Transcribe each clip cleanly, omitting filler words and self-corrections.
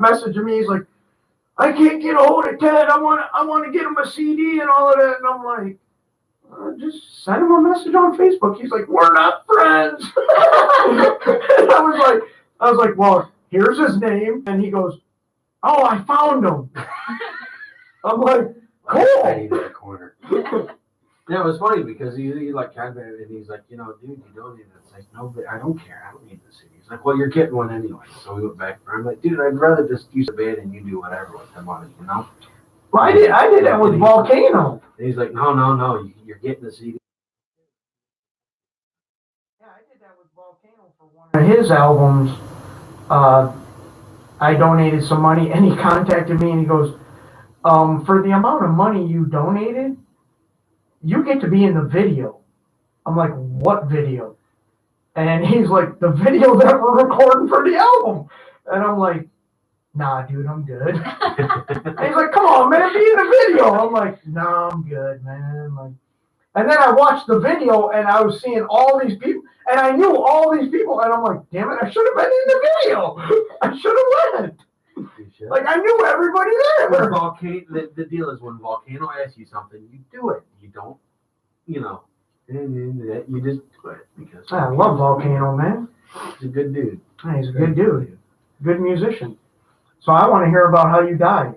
messaging me. He's like, I can't get a hold of Ted. I want to get him a CD and all of that. And I'm like, just send him a message on Facebook. He's like, we're not friends. And I was like, well, here's his name. And he goes, oh, I found him. I'm like, cool. I need that corner. Yeah, it was funny because he like contacted and he's like, dude, you don't need it. It's like, no, but I don't care. I don't need the CD. He's like, well, you're getting one anyway. So we went back. I'm like, dude, I'd rather just use a band and you do whatever with the money, Well, I did that with Volcano. And he's like, no, you're getting the CD. Yeah, I did that with Volcano for one of his albums. I donated some money and he contacted me and he goes, for the amount of money you donated, you get to be in the video. I'm like, what video? And he's like, the video that we're recording for the album. And I'm like, nah, dude, I'm good. And he's like, come on, man, be in the video. I'm like, nah, I'm good, man. And then I watched the video and I was seeing all these people and I knew all these people and I'm like, damn it, I should have been in the video. I should have went. Like, I knew everybody there. The deal is when Volcano asks you something, you do it. You don't, you just do it. Because I love Volcano, man. He's a good dude. He's a good dude. Good musician. So I want to hear about how you died.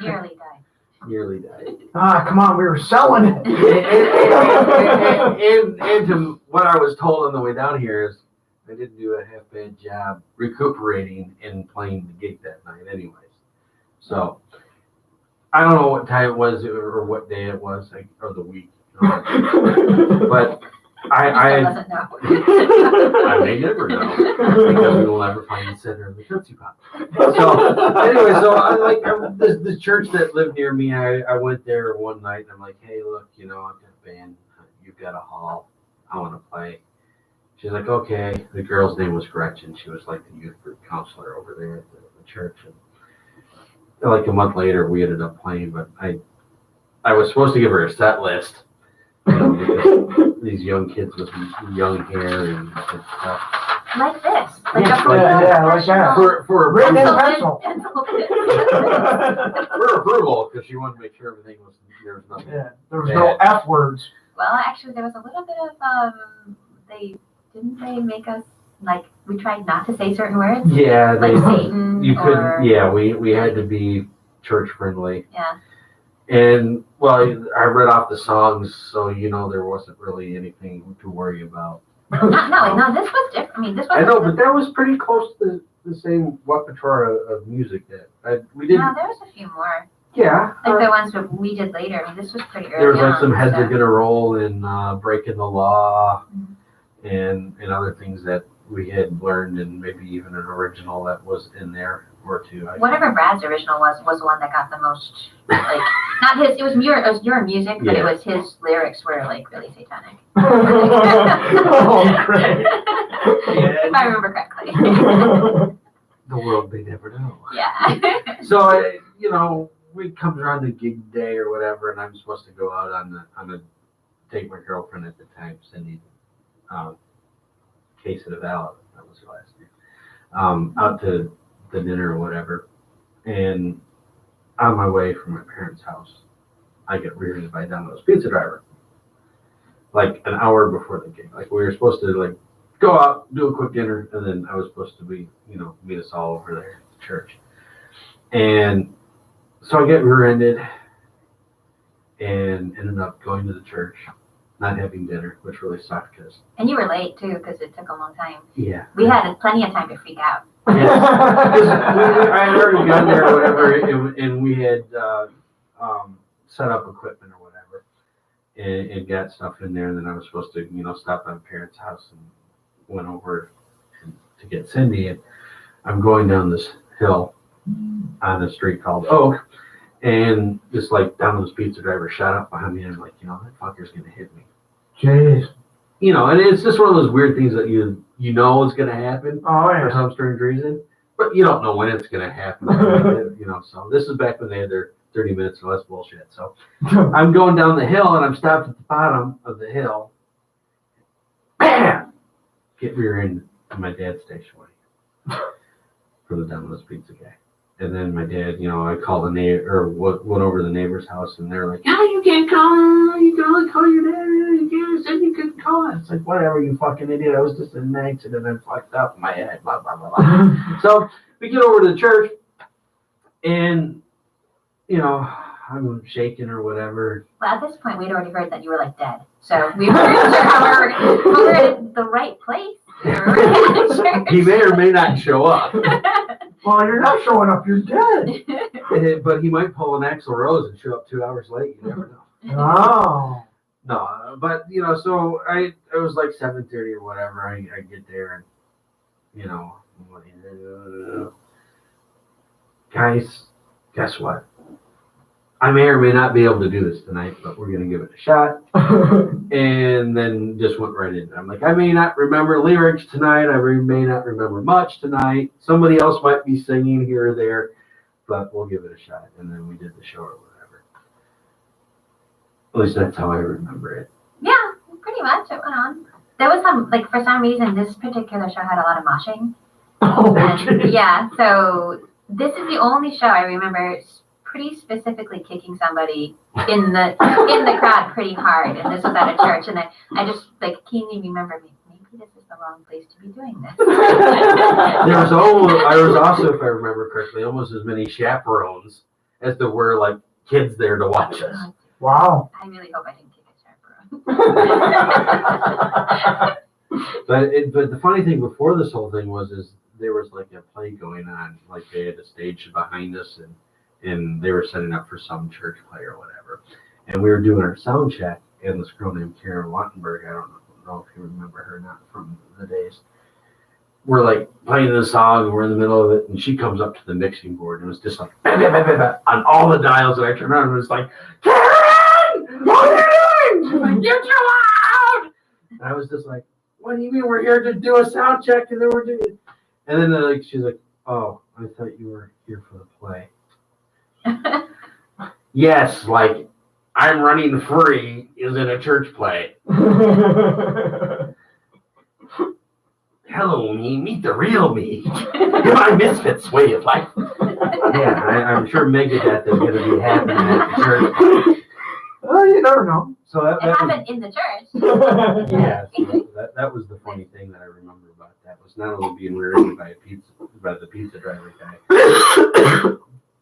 Nearly died. Come on, we were selling it. and to what I was told on the way down here is, I didn't do a half-bad job recuperating and playing the gig that night anyways. So, I don't know what time it was or what day it was, or the week. But I may never know, because we will never find the center of the Tootsie Pop. So, anyway, the church that lived near me, I went there one night, and I'm like, hey, look, I've got a band, you've got a hall, I want to play. She's like, okay. The girl's name was Gretchen. She was like the youth group counselor over there at the church. And like a month later, we ended up playing, but I was supposed to give her a set list. Because these young kids with young hair and stuff. Like this. Like that. For written in pencil. For approval, because she wanted to make sure everything was, there was nothing. Yeah, there was no F words. Well, actually, there was a little bit of, didn't they make us, we tried not to say certain words? Yeah. Like Satan you couldn't, we had to be church friendly. Yeah. And, well, I read off the songs, so there wasn't really anything to worry about. No, this was different. This was. I know, but that was pretty close to the same repertoire of music that we did. No, there was a few more. Yeah. Like the ones that we did later. This was pretty early. There was some Heads Are Gonna Roll and Breaking the Law and other things that we had learned, and maybe even an original that was in there or two. Whatever Brad's original was the one that got the most, not his, it was your music, but it was his lyrics were really satanic. Oh, great. If I remember correctly. The world may never know. Yeah. So, we come around the gig day or whatever, and I'm supposed to go out on a take my girlfriend at the time, Cindy, Case of the Valley, that was her last name, out to the dinner or whatever. And on my way from my parents' house, I get rear-ended by a Domino's pizza driver. Like an hour before the gig. Like we were supposed to go out, do a quick dinner, and then I was supposed to be, meet us all over there at the church. And so I get rear-ended and ended up going to the church, not having dinner, which really sucked. And you were late too, because it took a long time. Yeah. We had plenty of time to freak out. Yes. I had already gotten there or whatever, and we had set up equipment or whatever, and got stuff in there. And then I was supposed to, stop by my parents' house and went over to get Cindy. And I'm going down this hill on a street called Oak, and this Domino's pizza driver shot up behind me, and I'm like, that fucker's gonna hit me. Jeez. And it's just one of those weird things that you know is going to happen for some strange reason, but you don't know when it's going to happen. So this is back when they had their 30 minutes or less bullshit. So I'm going down the hill, and I'm stopped at the bottom of the hill. Bam! Get rear-ended in my dad's station wagon. for the Domino's Pizza guy. And then my dad, I called the neighbor, or went over to the neighbor's house, and they're like, "Oh, you can't call. You can only call your dad. You said you couldn't call us." It's like, whatever, you fucking idiot. I was just in an accident and fucked up in my head. Blah blah blah blah. So we get over to the church, and I'm shaking or whatever. Well, at this point, we'd already heard that you were like dead, so we weren't sure we were in the right place. He may or may not show up. Well, you're not showing up. You're dead. But he might pull an Axl Rose and show up 2 hours late. You never know. Oh. No, but so it was like 7:30 or whatever. I get there and I'm like, guys, guess what? I may or may not be able to do this tonight, but we're gonna give it a shot. And then just went right in. I'm like, I may not remember lyrics tonight. I may not remember much tonight. Somebody else might be singing here or there, but we'll give it a shot. And then we did the show or whatever. At least that's how I remember it. Yeah, pretty much. It went on. There was for some reason, this particular show had a lot of moshing. Oh, And, yeah, so this is the only show I remember pretty specifically kicking somebody in the crowd pretty hard, and this was at a church, and I just keenly remember maybe this is the wrong place to be doing this. There was also, if I remember correctly, almost as many chaperones as there were kids there to watch us. Wow. I really hope I didn't kick a chaperone. But the funny thing before this whole thing is there was a play going on, they had a stage behind us, and they were setting up for some church play or whatever. And we were doing our sound check, and this girl named Karen Wattenberg, I don't know if you remember her or not from the days, we're playing the song, and we're in the middle of it, and she comes up to the mixing board, and it was just bah, bah, bah, bah, bah, on all the dials, and I turned around and it was like, Karen, what are you doing? She's like, you're too loud! And I was just like, what do you mean we're here to do a sound check, and then we're doing it? And then she's like, oh, I thought you were here for the play. Yes, I'm Running Free is in a church play. Hello, me, meet the real me. My misfits way of life. Yeah, I'm sure Megadeth is going to be happening at the church. Well, you never know. So It happened in the church. Yeah, so that was the funny thing that I remember about that was not only being rear-ended by the pizza driver guy.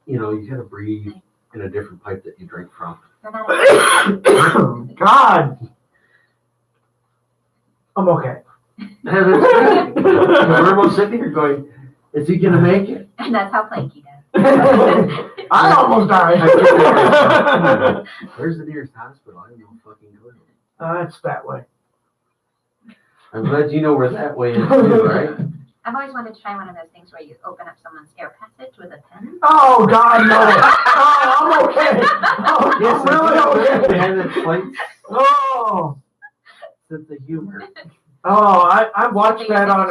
You gotta breathe in a different pipe that you drink from. God. I'm okay. We're both sitting here going, is he gonna make it? And that's how Planky does. I almost died. Where's the nearest hospital? I have no fucking clue. It's that way. I'm glad you know where that way is too, right? I've always wanted to try one of those things where you open up someone's air passage with a pen. Oh, God, no. Oh, I'm okay. Oh, Yes, I'm really okay. man, it's Oh. sense of humor. Oh, I watched that on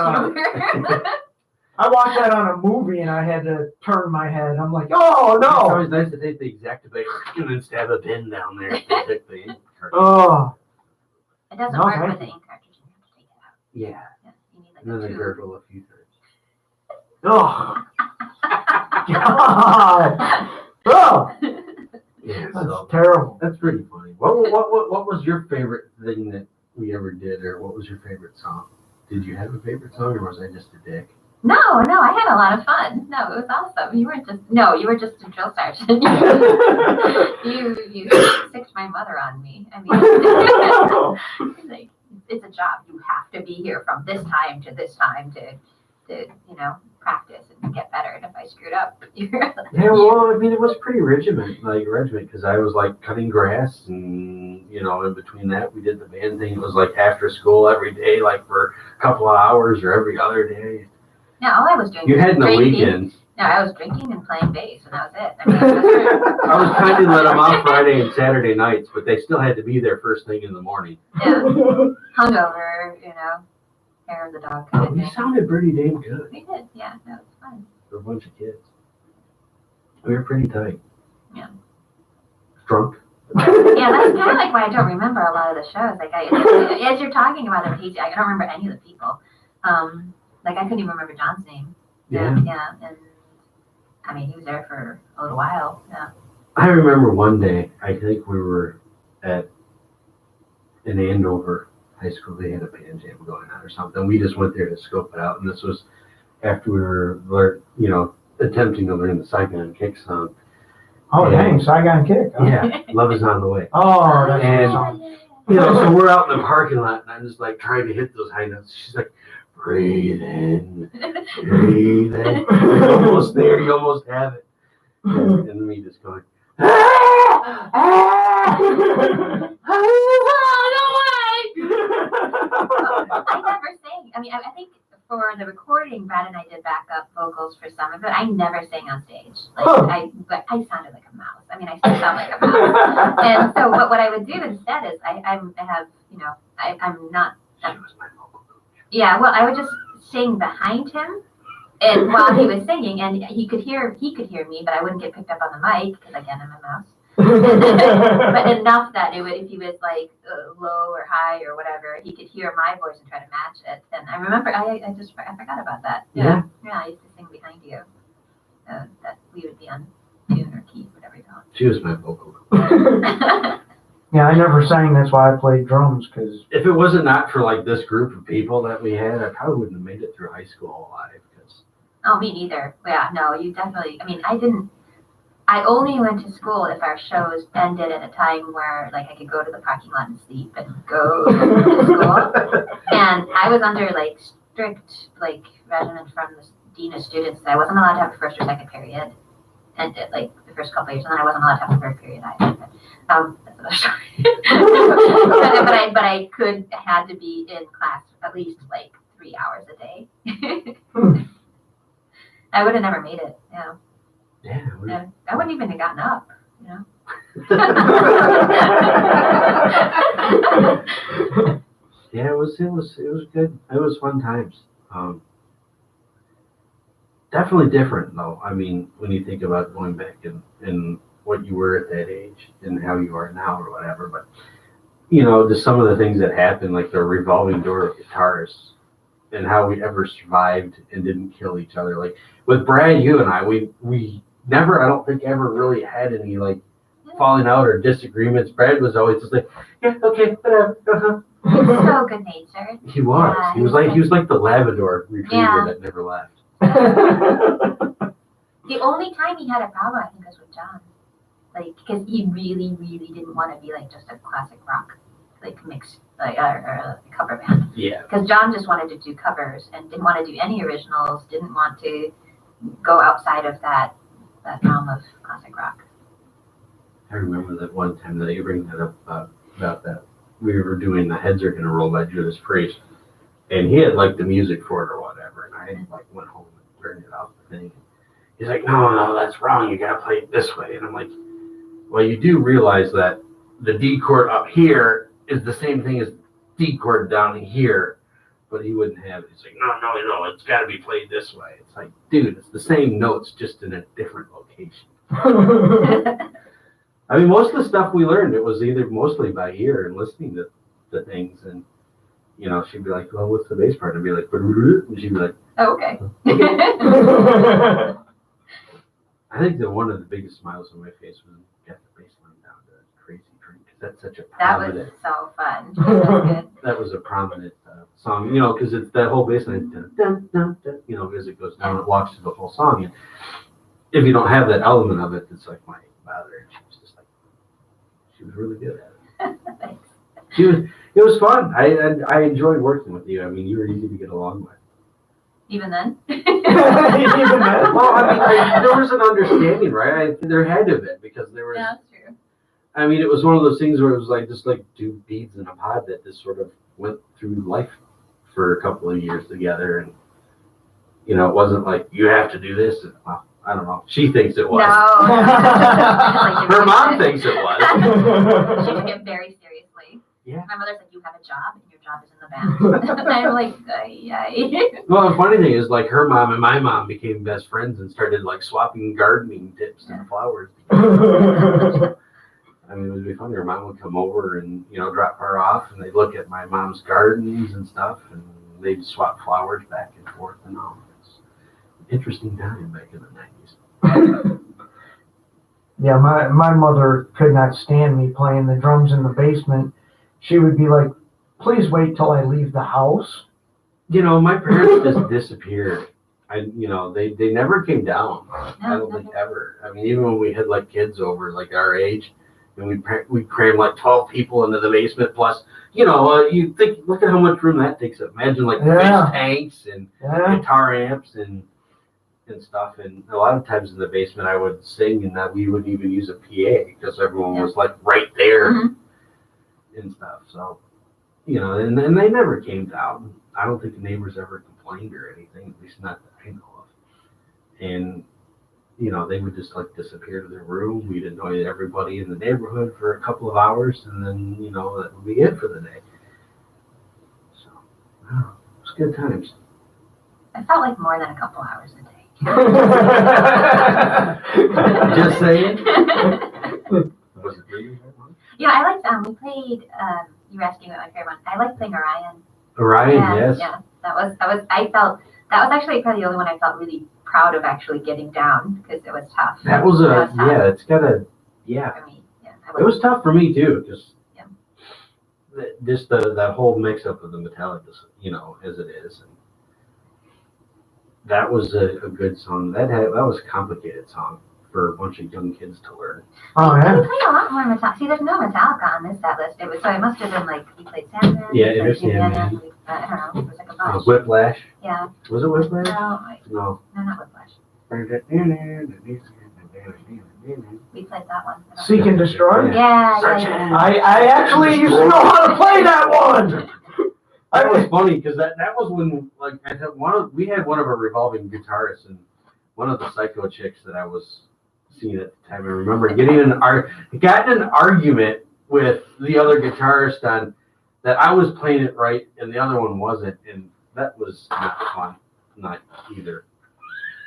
a movie, and I had to turn my head. I'm like, oh, It's no. always nice to take the Exactability and then stab a pin down there. And take the ink cartridge. Oh. It doesn't Okay. work with the ink cartridge. You have to take it out. Yeah. Yeah, you need And then a they tube. gurgle a few times. Oh. God. Oh. Yeah, That's so terrible. that's pretty funny. What was your favorite thing that we ever did, or what was your favorite song? Did you have a favorite song, or was I just a dick? No, I had a lot of fun. No, it was awesome. You were just a drill sergeant. you sicked my mother on me. I mean, it's a job. You have to be here from this time to this time to practice and get better. And if I screwed up, Yeah, well, I mean, it was pretty regiment, because I was cutting grass, and in between that, we did the band thing. It was after school every day, for a couple of hours or every other day. no, all I was doing. You was had no drinking. weekends. No, I was drinking and playing bass, and that was it. I mean, I was trying to let them off Friday and Saturday nights, but they still had to be there first thing in the morning. yeah, hungover, hair of the dog kind of We thing. sounded pretty damn good We did, yeah, that was fun. for a bunch of kids. We were pretty tight. Yeah. Drunk. Yeah, that's kind of why I don't remember a lot of the shows. As you're talking about it, I don't remember any of the people. I couldn't even remember John's name. Yeah. Yeah, and I mean, he was there for a little while. Yeah. I remember one day, I think we were in Andover High School. They had a band jam going on or something. We just went there to scope it out, and this was after we were, attempting to learn the Saigon Kick song. Oh, dang, Saigon Kick. Huh? Yeah, Love Is on the Way. Oh, that's a good And- song. So we're out in the parking lot, and I'm just like trying to hit those high notes. She's like, breathe in, breathe in. You're almost there, you almost have it. And me just going, ah, ah, I never sang. I mean, I think for the recording, Brad and I did backup vocals for some of it. I never sang on stage. Like I sounded like a mouse. I mean, I still sound like a mouse. And so, but what I would do instead is I'm not. She was my vocal coach. Yeah, well, I would just sing behind him, and while he was singing, and he could hear me, but I wouldn't get picked up on the mic because again, I'm a mouse. But enough that it would, if he was like low or high or whatever, he could hear my voice and try to match it. And I remember, I forgot about that. Yeah, I used to sing behind you. That we would be on tune or key, whatever you call She was my vocal coach. it. Yeah, I never sang. That's why I played drums, because If it wasn't not for like this group of people that we had, I probably wouldn't have made it through high school alive. Oh, me neither. Yeah, no, you definitely. I mean, I only went to school if our shows ended at a time where, like, I could go to the parking lot and sleep and go to school. And I was under, like, strict, like, regimen from the dean of students that I wasn't allowed to have a first or second period. And, like, the first couple of years, and then I wasn't allowed to have a third period either. But, that's another story. but I had to be in class at least, like, 3 hours a day. I would have never made it, Yeah. Yeah, I wouldn't even have gotten up, Yeah, it was good. It was fun times. Definitely different though. I mean, when you think about going back and what you were at that age and how you are now or whatever, but just some of the things that happened, like the revolving door of guitars and how we ever survived and didn't kill each other. Like with Brad, you and I, we never, I don't think ever really had any like falling out or disagreements. Brad was always just like, yeah, okay, whatever. He's so good natured. He was. Yeah, he was like the Labrador retriever that never left. The only time he had a problem, I think, was with John. Like, because he really, really didn't want to be like just a classic rock, like mix, like or a cover band. Yeah. Because John just wanted to do covers and didn't want to do any originals. Didn't want to go outside of that realm of classic rock. I remember that one time that you bring that up about that. We were doing The Heads Are Gonna Roll by Judas Priest, and he had like the music for it or whatever, and I like went home and learned it off the thing. He's like, no, that's wrong. You gotta play it this way. And I'm like, well, you do realize that the D chord up here is the same thing as D chord down here, but he wouldn't have it. He's like, no, it's got to be played this way. It's like, dude, it's the same notes, just in a different location. I mean, most of the stuff we learned, it was either mostly by ear and listening to things. And, she'd be like, well, what's the bass part? And I'd be like, and she'd be like, Oh, okay. I think that one of the biggest smiles on my face was get the bass line down to Crazy Drink, because that's such a That prominent. was so fun. That was good. That was a prominent song, because it's that whole bass line, dun, dun, dun, as it goes down, it walks through the whole song. And if you don't have that element of it, it's like my mother. She was really good at it. Thanks. It was fun. I enjoyed working with you. I mean, you were easy to get along with. Even then? Even then? Well, I mean, there was an understanding, right? There had to be, because there was. Yeah, that's true. I mean, it was one of those things where it was like just like two beads in a pod that just sort of went through life for a couple of years together, and it wasn't like you have to do this. And, well, I don't know. She thinks it was. No. Her mom thinks it was. She took it very seriously. Yeah. My mother's like, you have a job, and your job is in the band. And I'm like, yay. Well, the funny thing is, like, her mom and my mom became best friends and started like swapping gardening tips and flowers. I mean, it would be funny. Her mom would come over and drop her off, and they'd look at my mom's gardens and stuff, and they'd swap flowers back and forth and all. interesting time back in the 90s. Yeah, my mother could not stand me playing the drums in the basement. She would be like, please wait till I leave the house. You know, my parents just disappeared. They never came down. I don't think ever. I mean, even when we had like kids over like our age, and we crammed like 12 people into the basement. Plus, you think, look at how much room that takes up. Imagine like fish tanks and guitar amps and stuff. And a lot of times in the basement, I would sing, and that we wouldn't even use a PA because everyone was like right there and stuff. So, and they never came down. I don't think the neighbors ever complained or anything, at least not that I know of. And, they would just like disappear to their room. We'd annoy everybody in the neighborhood for a couple of hours, and then, that would be it for the day. So, wow, it was good times. I felt like more than a couple hours a day. Just saying. Was it really that long? Yeah, I liked, we played, you were asking about my favorite one. I liked playing Orion. Orion, yes. Yeah, that was actually probably the only one I felt really proud of actually getting down because it was tough. That was tough. It's got a, For me, yeah. It was tough for me too, just that whole mix-up of the Metallica, as it is. And that was a good song. That was a complicated song for a bunch of young kids to learn. Oh, We yeah. played a lot more Metallica. See, there's no Metallica on this set list. It must have been like, we played Sandman. Yeah, we played Sandman. Indiana, I don't know, it was like a bunch. Whiplash. Yeah. Was it Whiplash? No, No. not Whiplash. We played that one. Seek and Destroy? Yeah. I actually used to know how to play that one. That was funny because that was when we had one of our revolving guitarists, and one of the psycho chicks that I was seeing at the time. I remember getting in an argument with the other guitarist on that I was playing it right and the other one wasn't, and that was not fun, not either.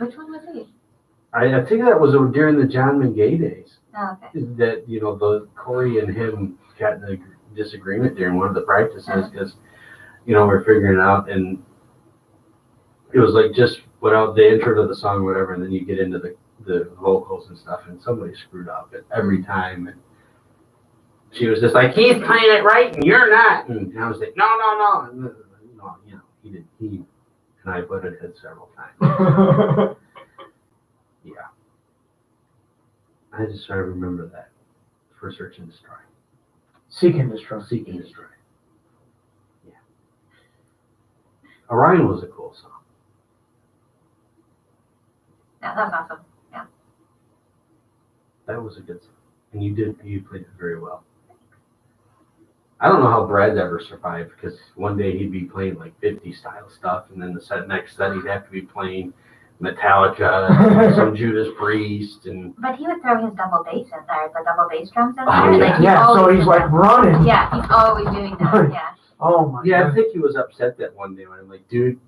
Which one was he? I think that was during the John McGay days. Oh, okay. That the Corey and him got in a disagreement during one of the practices because we're figuring it out, and it was like just without the intro to the song or whatever, and then you get into the vocals and stuff, and somebody screwed up every time, and she was just like, he's playing it right and you're not, and I was like, no, and, he and I butted heads several times. Yeah. I just try to remember that for Search and Destroy. Seek and Destroy. Seek and Destroy. Yeah. Orion was a cool song. Yeah, that was awesome. Yeah. That was a good song. And you played it very well. I don't know how Brad's ever survived, because one day he'd be playing like 50 style stuff, and then the next set he'd have to be playing Metallica, and some Judas Priest, and. But he would throw his double bass in there, the double bass drums in there. Oh, Yeah, so he's like running. Yeah, he's always doing that. Yeah. Oh my Yeah, God. I think he was upset that one day when I'm like, dude,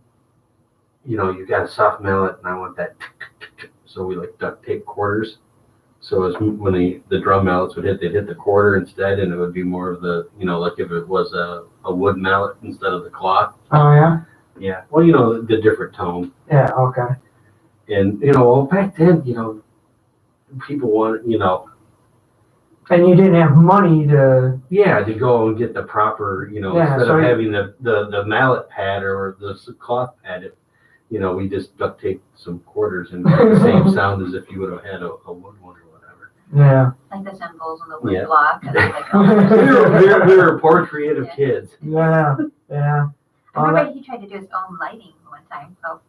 you've got a soft mallet, and I want that. So we like duct tape quarters. So as when the drum mallets would hit, they'd hit the quarter instead, and it would be more of the, like if it was a wood mallet instead of the cloth. Oh yeah. Yeah. Well, the different tone. Yeah. Okay. And back then, people want, And you didn't have money to. Yeah, to go and get the proper, instead of having the mallet pad or the cloth pad, we just duct taped some quarters and made the same sound as if you would have had a wood one or whatever. Yeah. Like the cymbals and the wood block. And like, we were poor creative kids. Yeah. Yeah. I remember he tried to do his own lighting one time. Oh, are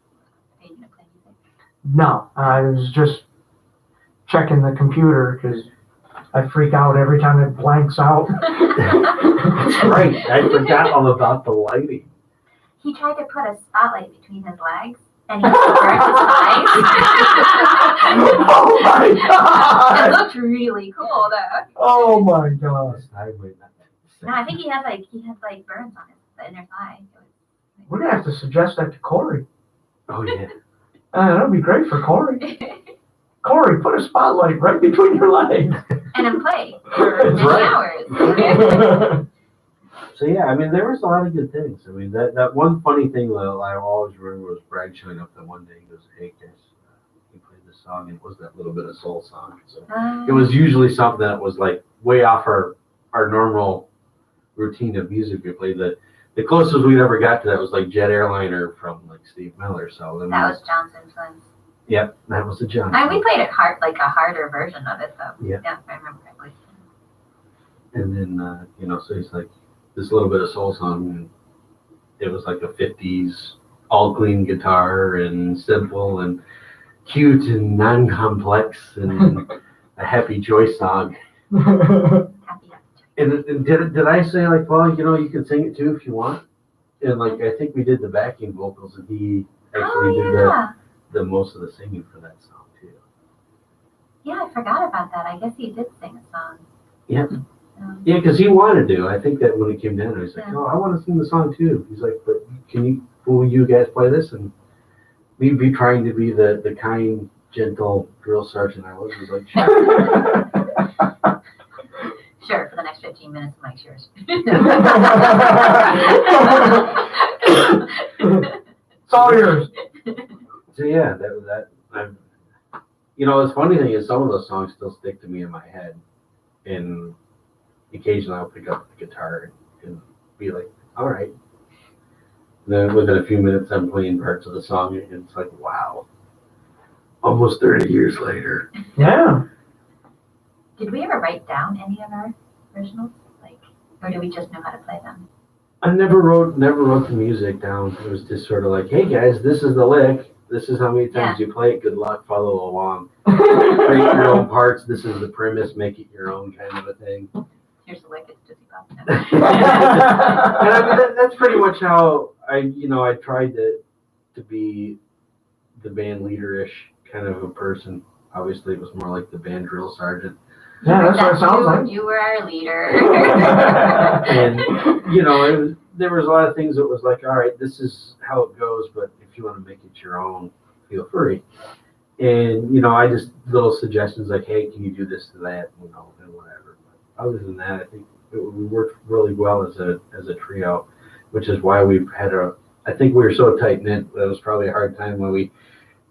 you going to play music? No, I was just checking the computer because I freak out every time it blanks out. That's right. I forgot all about the lighting. He tried to put a spotlight between his legs, and he burned his eyes. Oh my God! It looked really cool, though. Oh my God! No, I think he had burns on his inner thigh. We're gonna have to suggest that to Corey. Oh yeah. That'd be great for Corey. Corey, put a spotlight right between your legs. And then play for That's many right. hours. So yeah, I mean, there was a lot of good things. I mean, that one funny thing that I always remember was Bragg showing up that one day. He goes, "Hey guys, he played this song, and it was that little bit of soul song." So it was usually something that was like way off our normal routine of music we played. The closest we'd ever got to that was like Jet Airliner from like Steve Miller. So I mean, That was John's influence. Yep, that was the John. And we played it hard, like a harder version of it, though. Yeah. Yeah, I remember correctly. And then so he's like this little bit of soul song, and it was like a '50s all clean guitar and simple and cute and non-complex and a happy joy song. Happy. And did I say like, well, you can sing it too if you want? And like I think we did the backing vocals, and he actually did the most of the singing for that song too. Yeah, I forgot about that. I guess he did sing a song. Yeah. Yeah, because he wanted to. I think that when he came down, he was like, "Oh, I want to sing the song too." He's like, "But will you guys play this?" And me be trying to be the kind, gentle drill sergeant I was like, "Sure." Sure, for the next 15 minutes, Mike's yours. It's all yours. So yeah, that was that. The funny thing is, some of those songs still stick to me in my head, and occasionally I'll pick up the guitar and be like, all right. And then within a few minutes, I'm playing parts of the song, and it's like, wow, almost 30 years later. Yeah. Did we ever write down any of our originals, or do we just know how to play them? I never wrote the music down. It was just sort of like, hey guys, this is the lick. This is how many times you play it. Good luck. Follow along. Create your own parts. This is the premise. Make it your own kind of a thing. Here's the lick. It's Dizzy Bob. And I mean, that's pretty much how I tried to be the band leader-ish kind of a person. Obviously, it was more like the band drill sergeant. Yeah, that's what it sounds like. You were our leader. And there was a lot of things that was like, all right, this is how it goes, but if you want to make it your own, feel free. And I just little suggestions like, hey, can you do this to that, and whatever. But other than that, I think we worked really well as a trio, which is why we've had I think we were so tight knit that it was probably a hard time when we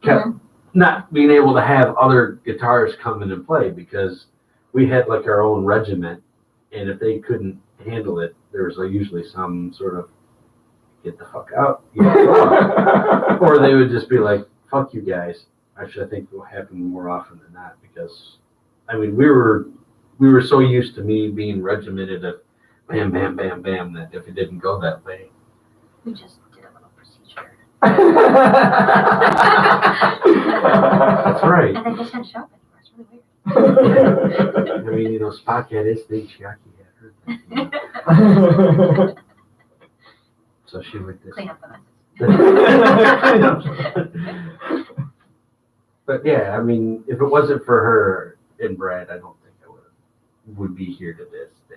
kept not being able to have other guitarists come in and play, because we had like our own regiment, and if they couldn't handle it, there was usually some sort of get the fuck out, or they would just be like, fuck you guys. Actually, I think it will happen more often than not, because I mean we were so used to me being regimented of bam, bam, bam, bam, that if it didn't go that way, We just did a little procedure. that's right. And they just didn't show up anymore. It's really weird. I mean, Spock had his thing, Chiaki had her thing. So she would just Clean up the mess. But yeah, I mean, if it wasn't for her and Brad, I don't think I would be here to this day.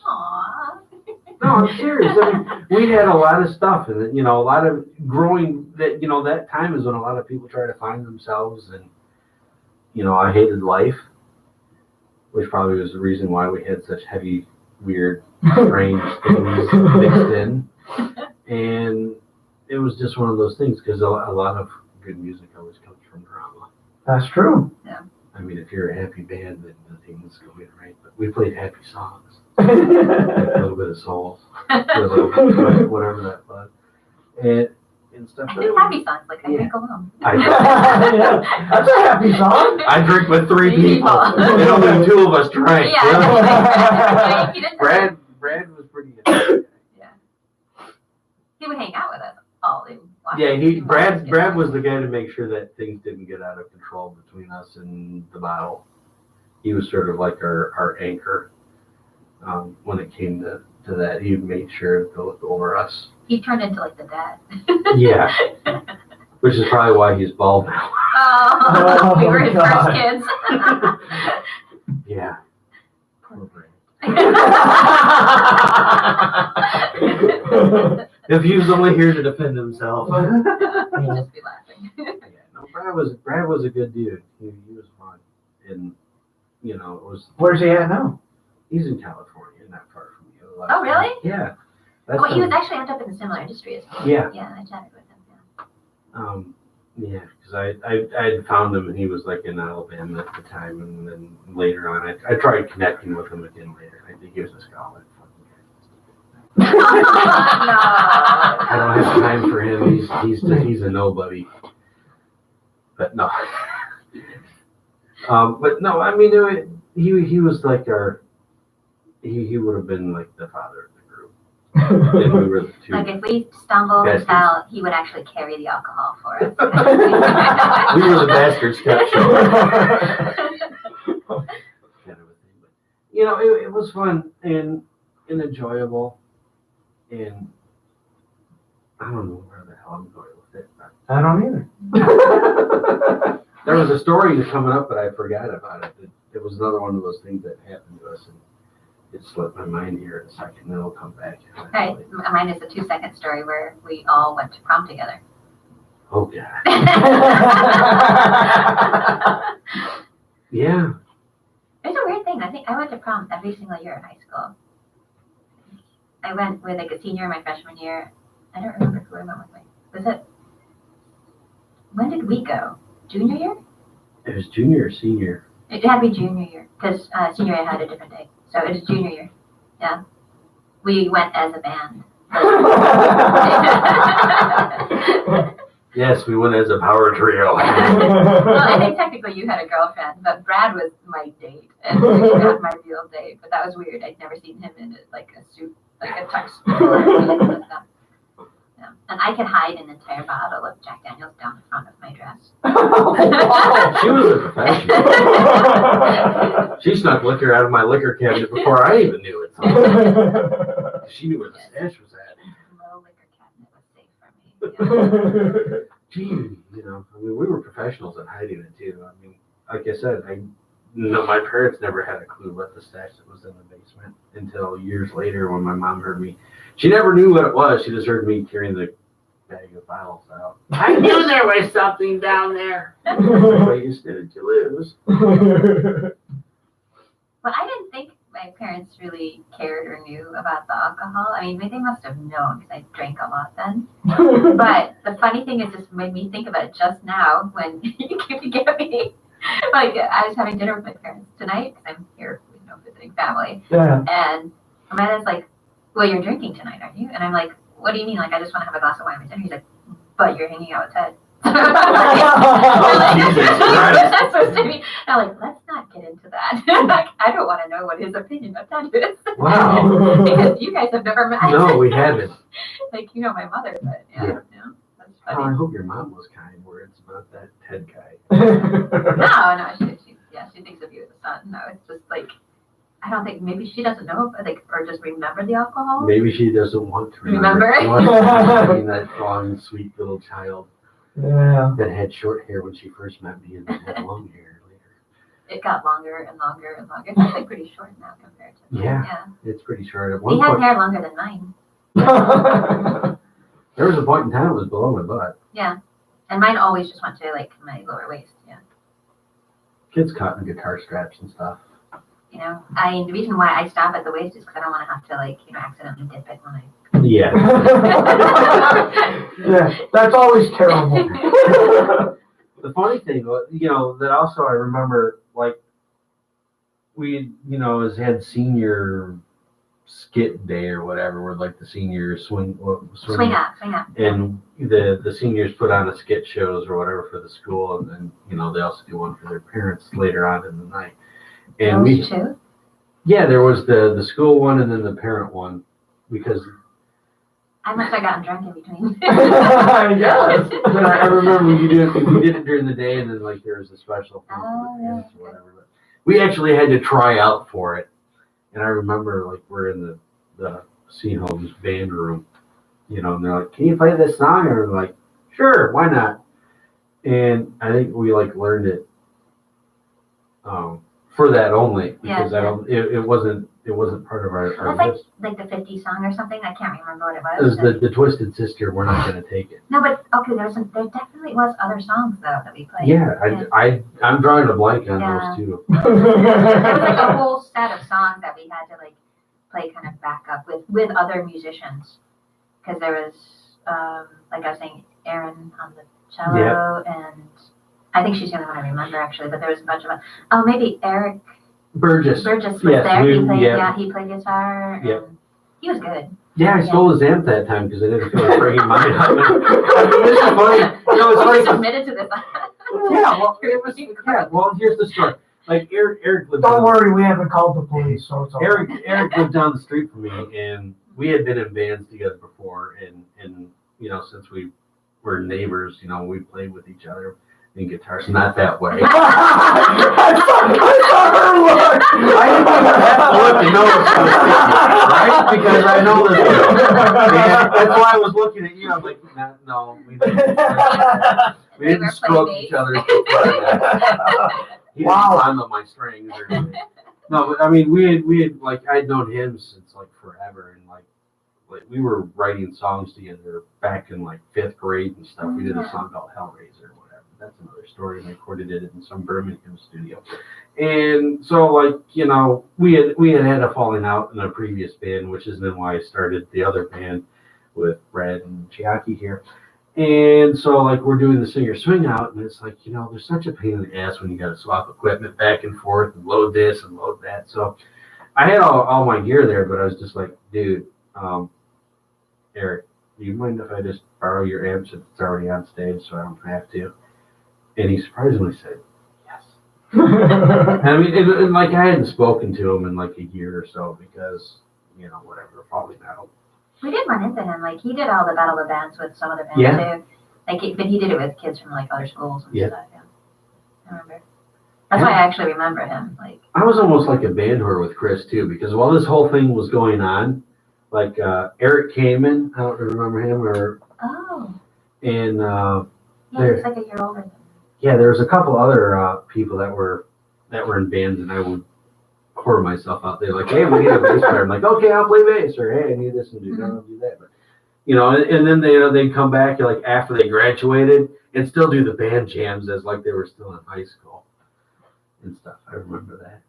Aww. No, I'm serious. I mean, we had a lot of stuff, and a lot of growing. That time is when a lot of people try to find themselves, and I hated life, which probably was the reason why we had such heavy, weird, strange things mixed in. And it was just one of those things, because a lot of good music always comes from drama. That's true. Yeah. I mean, if you're a happy band, then nothing's going right. But we played happy songs, a little bit of soul, whatever that was, and stuff. I do happy songs, like I drink alone. Yeah, that's a happy song. I drink with three people. And only two of us drank. Yeah. Brad was pretty good. Yeah. He would hang out with us all day. Yeah, Brad was the guy to make sure that things didn't get out of control between us and the bottle. He was sort of like our anchor when it came to that. He made sure to look over us. He turned into like the dad. Yeah, which is probably why he's bald now. Oh, we were his God. first kids. Yeah. Poor Brad. If he was only here to defend himself. He'd just be laughing. Yeah, no, Brad was a good dude. He was fun, and it was. Where's he at now? He's in California, not far from you. last Oh, really? night. Yeah. That's Oh, he was actually ended up in a similar industry as me. Yeah. Yeah, I chatted with him. Yeah. Yeah, because I had found him and he was like in Alabama at the time, and then later on I tried connecting with him again later. I think he was a scholar. No. I don't have time for him. He's a nobody. But no. But no, I mean he was like he would have been like the father of the group. And we were the two. Like if we stumbled and bastards. fell, he would actually carry the alcohol for us. We were the bastards kept show. Kind of a thing. But, you know, it was fun and enjoyable, and I don't know where the hell I'm going with it. But I don't either. there was a story coming up, but I forgot about it. It was another one of those things that happened to us, and it slipped my mind here in a second, and it'll come back. Right. Mine is a 2-second story where we all went to prom together. Oh, God. Yeah. It's a weird thing. I think I went to prom every single year in high school. I went with like a senior my freshman year. I don't remember who I went with. Was it? When did we go? Junior year? It was junior or senior. It had to be junior year because senior year had a different day. So it was junior year. Yeah. We went as a band. Yes, we went as a power trio. Well, I think technically you had a girlfriend, but Brad was my date, and we had my real date. But that was weird. I'd never seen him in like a suit, like a tux. Yeah. And I could hide an entire bottle of Jack Daniels down the front of my dress. She was a professional. She snuck liquor out of my liquor cabinet before I even knew it. So she knew where the stash was at. No liquor cabinet was safe for me. Yeah. Gee, you know, I mean, we were professionals at hiding it too. I mean, like I said, my parents never had a clue what the stash that was in the basement until years later when my mom heard me. She never knew what it was. She just heard me carrying the bag of bottles out. I knew there was something down there. Well, you stood to lose. But I didn't think my parents really cared or knew about the alcohol. I mean, they must have known because I drank a lot then. But the funny thing is, this made me think about it just now when you get me. Like, I was having dinner with my parents tonight because I'm here, visiting family. Yeah. And Amanda's like, well, you're drinking tonight, aren't you? And I'm like, what do you mean? Like, I just want to have a glass of wine with dinner. He's like, but you're hanging out with Ted. That's supposed to be. I'm like, let's not get into that. Like, I don't want to know what his opinion of Ted is. Wow. Because you guys have never met. No, we haven't. Like, you know my mother, but yeah. That's Oh, I funny. hope your mom was kind words about that Ted guy. No, she thinks of you as a son. No, it's just like, I don't think, maybe she doesn't know, like, or just remember the alcohol. Maybe she doesn't want to Remember? She wants to be that long, sweet little child Yeah. that had short hair when she first met me and then had long hair later. It got longer and longer and longer. It's actually pretty short now compared to Yeah. It's pretty short. At He one has point, hair longer than mine. there was a point in time it was below my butt. Yeah. And mine always just went to like my lower waist. Yeah. Kids caught in guitar straps and stuff. You know, the reason why I stop at the waist is because I don't want to have to like, accidentally dip it when I. Yeah. Yeah, that's always terrible. The funny thing, that also I remember, like, we, had senior skit day or whatever, where like the seniors swing Swing up. and the seniors put on the skit shows or whatever for the school, and then they also do one for their parents later on in the night. And Those two? Yeah, there was the school one and then the parent one, because I must have gotten drunk in between. Yes. but I remember we did it during the day, and then like there was a special thing for the parents or whatever. But we actually had to try out for it, and I remember like we're in the Seahomes band room, and they're like, "Can you play this song?" And we're like, "Sure, why not?" And I think we like learned it for that only, because it wasn't part of our That's like the 50 song or something. I can't remember what it It was. was the Twisted Sister. We're not going to take it. No, but okay, there definitely was other songs though that we played. Yeah, I'm drawing a blank on Yeah. those two. There was like a whole set of songs that we had to like play kind of backup with other musicians. Because there was, like I was saying, Erin on the cello, and I think she's the only one I remember actually, but there was a bunch of them. Oh, maybe Eric Burgess. was Yes, there. He played, he played guitar, and he was good. Yeah, I stole his amp that time because I didn't feel like bringing mine up. This is funny. It's funny. Submitted to this. Well, here's the story. Like Eric lived. Don't worry, we haven't called the police, so it's all Eric lived down the street from me, and we had been in bands together before, and since we were neighbors, we played with each other in guitars. Not that way. I didn't even have to look to know right? Because I know this. That's why I was looking at you. I'm like, no, we didn't stroke each other's guitars. He didn't climb up my strings or anything. No, but I mean, we had like I'd known him since like forever, and like we were writing songs together back in like 5th grade and stuff. We did a song called Hellraiser or whatever. That's another story. And I recorded it in some Birmingham studio. And so like, we had a falling out in a previous band, which is then why I started the other band with Brad and Chiaki here. And so like we're doing the Singer Swing Out, and it's like, there's such a pain in the ass when you got to swap equipment back and forth and load this and load that. So I had all my gear there, but I was just like, dude, Eric, do you mind if I just borrow your amp since it's already on stage so I don't have to? And he surprisingly said, yes. And I mean, and like I hadn't spoken to him in like a year or so because, whatever, falling out. We did run into him. Like he did all the Battle of Bands with some other bands too. Like, but he did it with kids from like other schools and stuff. Yeah, I remember. That's why I actually remember him. Like I was almost like a band whore with Chris too, because while this whole thing was going on, like Eric Kamen, I don't remember him and he's like a year older than me. Yeah, there was a couple other people that were in bands, and I would pour myself out there like, hey, we get a bass player. I'm like, okay, I'll play bass, or hey, I need this and do that, I'll do that. But and then they'd come back like after they graduated and still do the band jams as like they were still in high school and stuff. I remember that.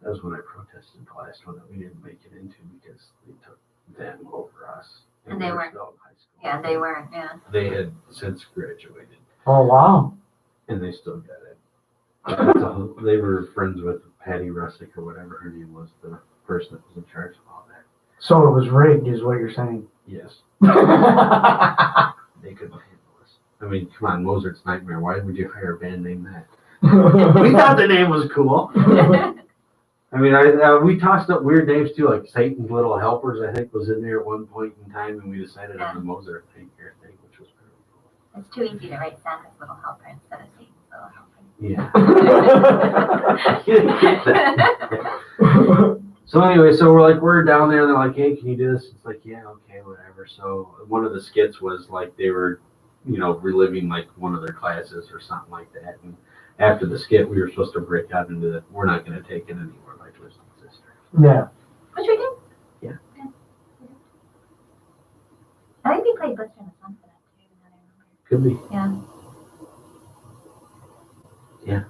That was when I protested the last one that we didn't make it into because they took them over us. And they weren't still in high school. Yeah, they weren't. Yeah. They had since graduated. Oh wow. And they still got it. So they were friends with Patty Russick or whatever her name was, the person that was in charge of all that. So it was rigged, is what you're saying? Yes. They couldn't handle us. I mean, come on, Mozart's Nightmare. Why would you hire a band named that? We thought the name was cool. I mean, we tossed up weird names too, like Satan's Little Helpers, I think, was in there at one point in time, and we decided on the Mozart thing, which was pretty cool. It's too easy to write Santa's Little Helper instead of Satan's Little Helper. Yeah. You didn't get that. So anyway, we're down there, and they're like, hey, can you do this? It's like, yeah, okay, whatever. So one of the skits was like they were, reliving like one of their classes or something like that. And after the skit, we were supposed to break out into the we're not going to take it anymore by Twisted Sister. Yeah. Which we did. Yeah. I think we played Blister in the Sun for that too. Now I remember. Could be. Yeah. Yeah.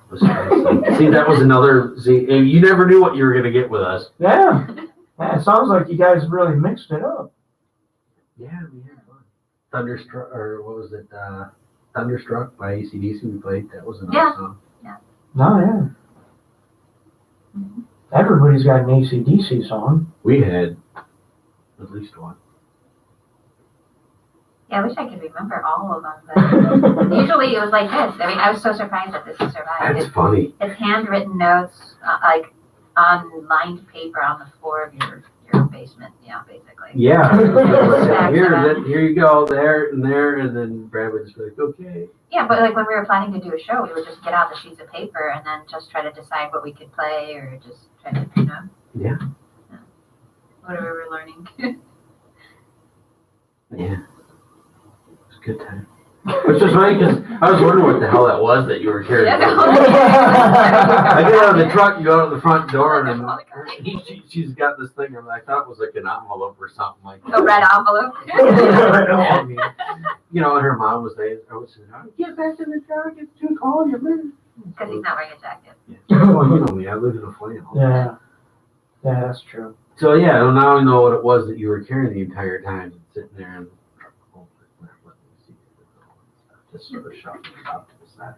See, that was another. See, you never knew what you were going to get with us. Yeah. It sounds like you guys really mixed it up. Yeah, we had fun. Thunderstruck, or what was it? Thunderstruck by AC/DC. We played. That was another song. Yeah. No, yeah. Mm-hmm. Everybody's got an AC/DC song. We had at least one. Yeah, I wish I could remember all of them, but usually it was like this. I mean, I was so surprised that this survived. That's funny. It's handwritten notes, like on lined paper on the floor of your basement, basically. Yeah. Here you go, there, and then Brad would just be like, okay. Yeah, but like when we were planning to do a show, we would just get out the sheets of paper and then just try to decide what we could play or just try to, Yeah. Whatever we're learning. Yeah. Good time. Which was funny because I was wondering what the hell that was that you were carrying. I get out of the truck and go out the front door, and she's got this thing, and I thought it was like an envelope or something like that. A red envelope. And her mom was there. I was saying, get back in the truck, it's too cold, you're moving. Because he's not wearing a jacket. Yeah. Well, you know me, I live in a flannel. Yeah. Yeah, that's true. So yeah, well, now I know what it was that you were carrying the entire time, sitting there and just sort of shuffling it out to the side.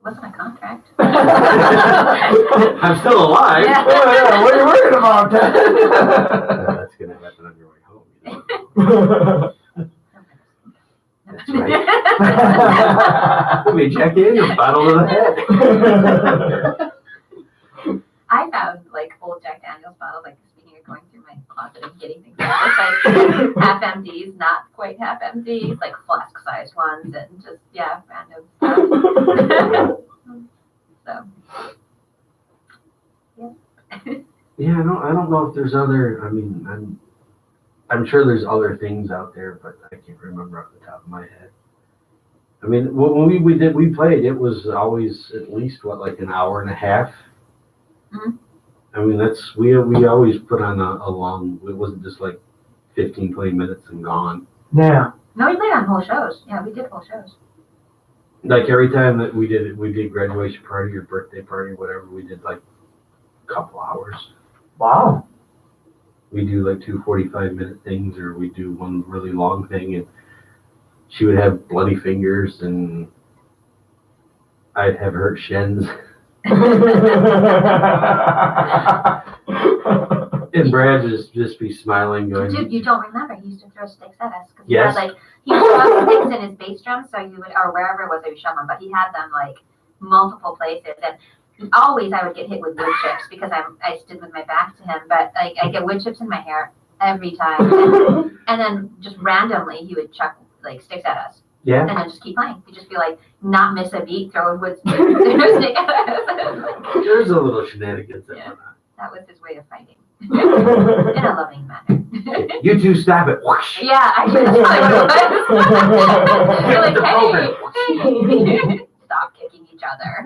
Wasn't a contract. I'm still alive. Yeah. Oh, yeah, what are you worried about? That's gonna happen on your way home. You know? That's right. Give me Jack Daniels bottle to the head. I found like old Jack Daniels bottles, like speaking of going through my closet and getting things out, it's like half empties, not quite half empties, like flask sized ones, and just random stuff. So Yeah, I don't know if there's other. I mean, I'm sure there's other things out there, but I can't remember off the top of my head. I mean, when we played, it was always at least like an hour and a half. Mhm. I mean, we always put on a long. It wasn't just like 15, 20 minutes and gone. Yeah. no, we played on whole shows. Yeah, we did whole shows. Like every time that we did graduation party or birthday party or whatever, we did like a couple hours. Wow. We do like 2 45-minute things, or we do one really long thing, and she would have bloody fingers, and I'd have hurt shins. And Brad just be smiling, going, Dude, you don't remember? He used to throw sticks at us because Yes. he had he shoved sticks in his bass drum, so you would, or wherever it was that you shoved them, but he had them like multiple places, and always I would get hit with wood chips because I stood with my back to him, but like I get wood chips in my hair every time, and then just randomly he would chuck like sticks at us, yeah. and then just keep playing. He'd just be like, not miss a beat, throwing wood stick at us. There's a little shenanigans that Yeah. went on. That was his way of fighting. In a loving manner. You two stop it. Whoosh. Yeah, actually, that's probably what it was. You're like, hey, stop kicking each other.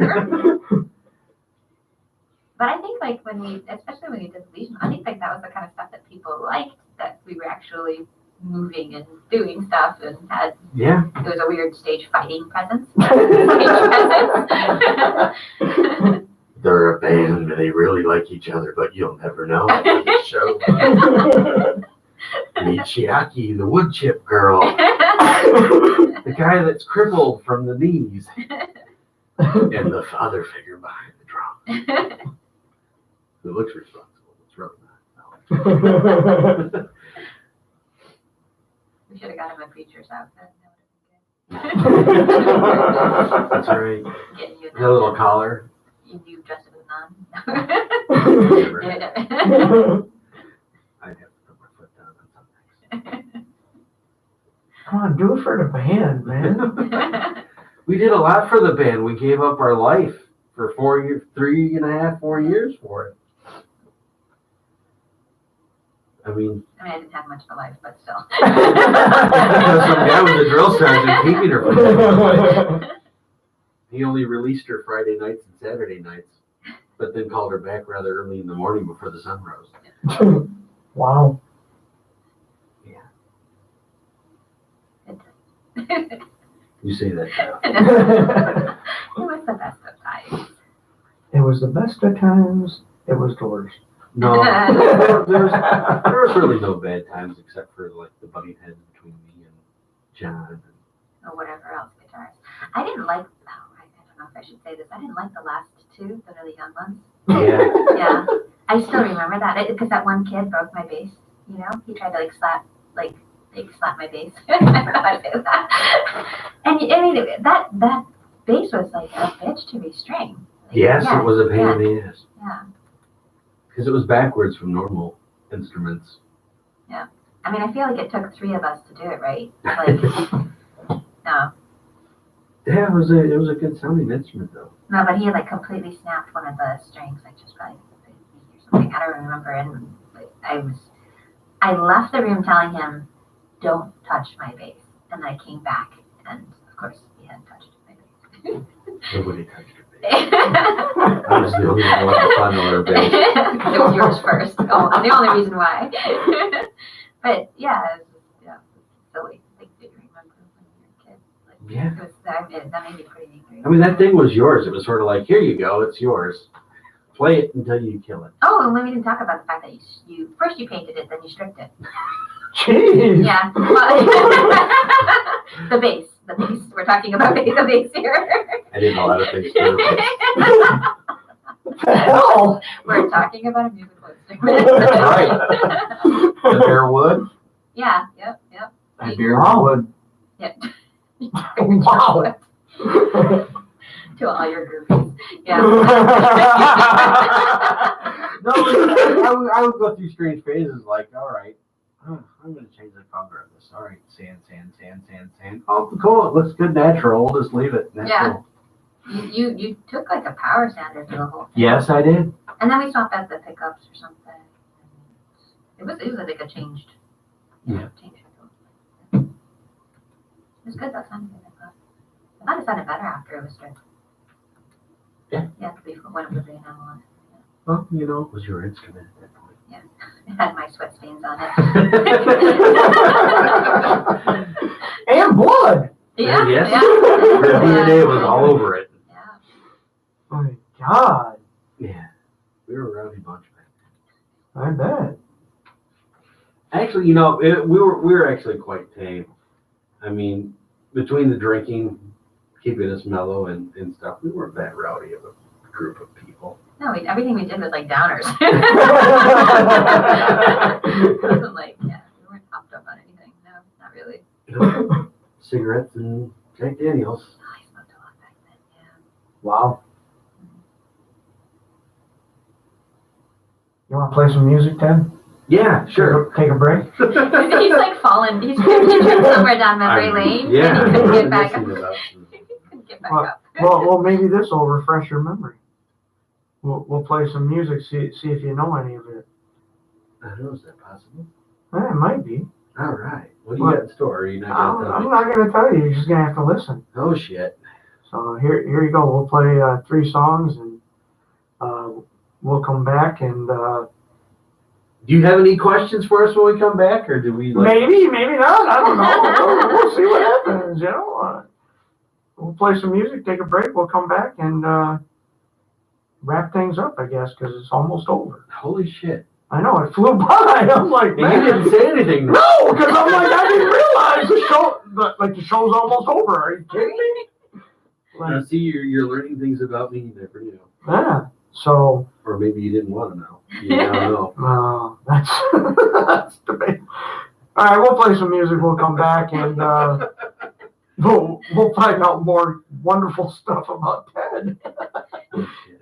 But I think like especially when we did Legion, I think like that was the kind of stuff that people liked, that we were actually moving and doing stuff and had, Yeah. it was a weird stage fighting presence. They're a band and they really like each other, but you'll never know at the show. Meet Chiaki, the wood chip girl. The guy that's crippled from the knees. And the father figure behind the drum. Who looks responsible. It's really not. We should have got him a preacher's outfit. That's right. Getting you A little collar. You dressed it as a nun. I'd have to put my foot down on something. Come on, do it for the band, man. We did a lot for the band. We gave up our life for 4 years, 3.5, 4 years for it. I mean, I didn't have much of a life, but still. some guy was a drill sergeant keeping her for that. He only released her Friday nights and Saturday nights, but then called her back rather early in the morning before the sun rose. Wow. Yeah. You say that now. It was the best of times. It was the best of times. It was the worst. No, there was really no bad times except for like the butting heads between me and John. Or whatever else guitars. I didn't like, I don't know if I should say this, I didn't like the last two, the really young ones. Yeah. Yeah. I still remember that, because that one kid broke my bass, you know? He tried to slap my bass. I don't know how to say that. And that bass was like a bitch to restring. Yes, it was a pain in the ass. Yeah. Because it was backwards from normal instruments. Yeah. I feel like it took 3 of us to do it right. Like, no. Yeah, it was a good sounding instrument though. No, but he had completely snapped one of the strings, just by or something. I don't remember. And I left the room telling him, "Don't touch my bass." And I came back, and of course he hadn't touched my bass. Nobody touched your bass. I was the only one to fondle her bass. It was yours first. Oh, the only reason why. But yeah, it was silly. Did you remember when you were a kid? Yeah. That made me pretty angry. That thing was yours. It was sort of like, here you go, it's yours. play it until you kill it. Oh, and we didn't talk about the fact that you first you painted it, then you stripped it. Jeez. Yeah. The base. We're talking about the base here. I did a lot of things too. What the hell? We're talking about a musical Right. The bare wood. Yeah. Yep. I bare wood. Yep. Wow. To all your groupies. Yeah. No, I would go through strange phases like, all right, I'm going to change the color of this. All right, sand. Oh, cool. It looks good natural. We'll just leave it natural. Yeah. You took like a power sander to the whole thing. Yes, I did. And then we swapped out the pickups or something. It was like a changed. Yeah. It was good that time. I thought it sounded better after it was stripped. Yeah. Yeah, when it was the enamel on it. Well, it was your instrument at that point. Yeah. It had my sweat stains on it. And blood. Yeah. Yes. Yeah. The DNA was all over it. Yeah. Oh my God. Yeah. We were a rowdy bunch back I bet. then. Actually, we were actually quite tame. I mean, between the drinking, keeping us mellow and stuff, we weren't that rowdy of a group of people. No, everything we did was like downers. It wasn't like, we weren't hopped up on anything. No, not really. Cigarettes and Jack Daniels. Oh, I smoked a lot back then, yeah. Wow. You want to play some music, Ted? Yeah, sure. Take a break? He's like fallen. He's tripped somewhere down memory lane. Yeah. And he couldn't get back up. He Couldn't get back up. Well, maybe this will refresh your memory. We'll play some music, see if you know any of it. I don't know, is that possible? It might be. All right. What do you got in store? Are you not going to tell I'm me? not going to tell you. You're just going to have to listen. Oh, shit. So here you go. We'll play 3 songs, and we'll come back. And Do you have any questions for us when we come back, or do we maybe not. I don't know. We'll see what happens. We'll play some music, take a break. We'll come back and wrap things up, I guess, because it's almost over. Holy shit. I know, it flew by. I'm like, And man. you didn't say anything. No, because I'm like, I didn't realize the show's almost over. Are you kidding me? Now, see, you're learning things about me you never knew. Yeah. So. Or maybe you didn't want to know. You now know. That's debate. All right, we'll play some music. We'll come back and we'll find out more wonderful stuff about Ted. Oh, shit.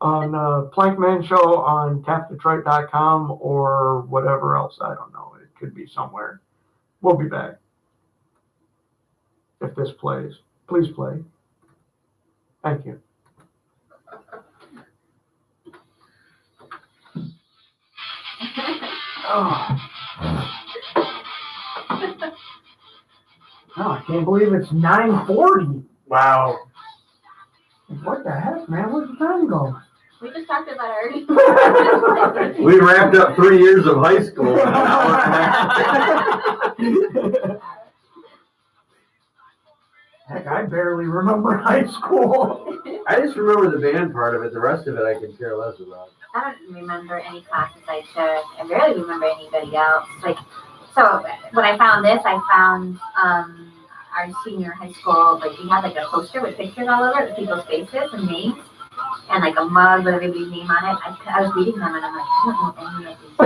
On Plankman SHow on tapdetroit.com or whatever else. I don't know. It could be somewhere. We'll be back. If this plays, please play. Thank you. Oh. I can't believe it's 9:40. Wow. What the heck, man? Where'd the time go? We just talked about our. We wrapped up 3 years of high school. In an hour and a half. Heck, I barely remember high school. I just remember the band part of it. The rest of it I could care less about. I don't remember any classes I took. I barely remember anybody else. So when I found this, I found our senior high school, we had a poster with pictures all over it with people's faces and names, and a mug with everybody's name on it. I was reading them and I'm like, I don't know any of these.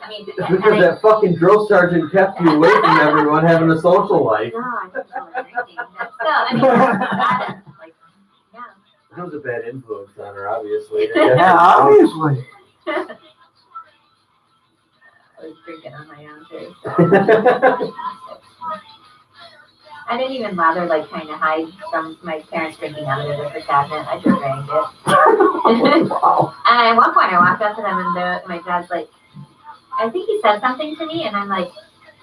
I mean, Because that fucking drill sergeant kept you away from everyone having a social life. No, I don't know anything. But still, I mean, yeah. That was a bad influence on her, obviously. Yeah, obviously. I was drinking on my own too. I didn't even bother trying to hide from my parents drinking out of the liquor cabinet. I just drank it. Wow. And at one point I walked up to them and my dad's like, I think he said something to me, and I'm like,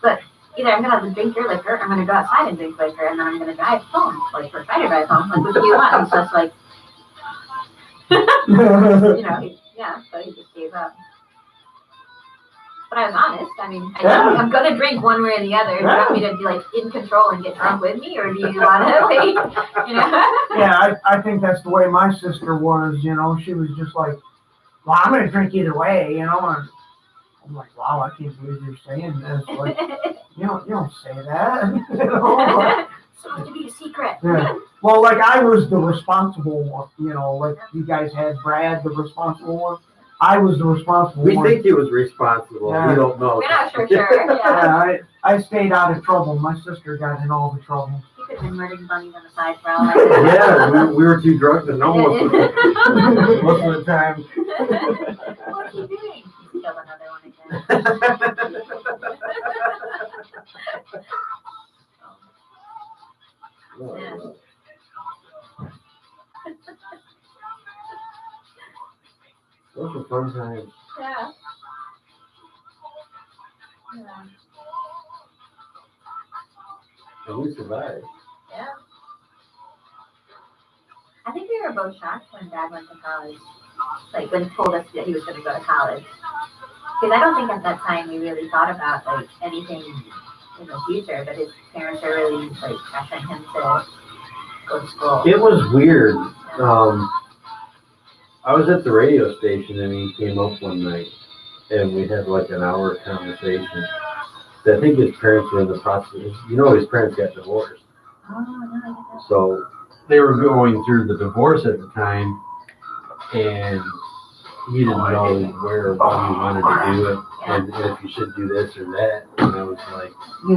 look, either I'm gonna drink your liquor, or I'm gonna go outside and drink liquor, and then I'm gonna drive home, or try to drive home. Which do you want? He's just like, so he just gave up. But I was honest. I mean, Yeah. I'm gonna drink one way or the other. Do you want me to be like in control and get drunk with me, or do you want to like, you know? Yeah, I think that's the way my sister was, you know. She was just like, well, I'm going to drink either way, you know. And I'm like, wow, I can't believe you're saying this. Like, you don't say that. You know, but, It's supposed to be a secret. yeah. Well, like I was the responsible one, you know, like you guys had Brad, the responsible one. I was the responsible We one. think he was responsible. Yeah. We don't know. We're not sure. Yeah. Yeah, I stayed out of trouble. My sister got in all the trouble. You could have been murdering bunnies on the side for all I know. Yeah, we were too drunk to know most of the time. What's he doing? He's killed another one again. Yeah. Those were fun times. Yeah. And we survived. Yeah. I think we were both shocked when Dad went to college. Like when he told us that he was going to go to college. Because I don't think at that time we really thought about like anything in the future. But his parents are really like pressuring him to go to school. It was weird. I was at the radio station and he came up one night and we had like an hour conversation. I think his parents were in the process. You know, his parents got divorced. Oh, no, I didn't know. So they were going through the divorce at the time, and he didn't know where or when he wanted to do it, and if you should do this or that. And I was like,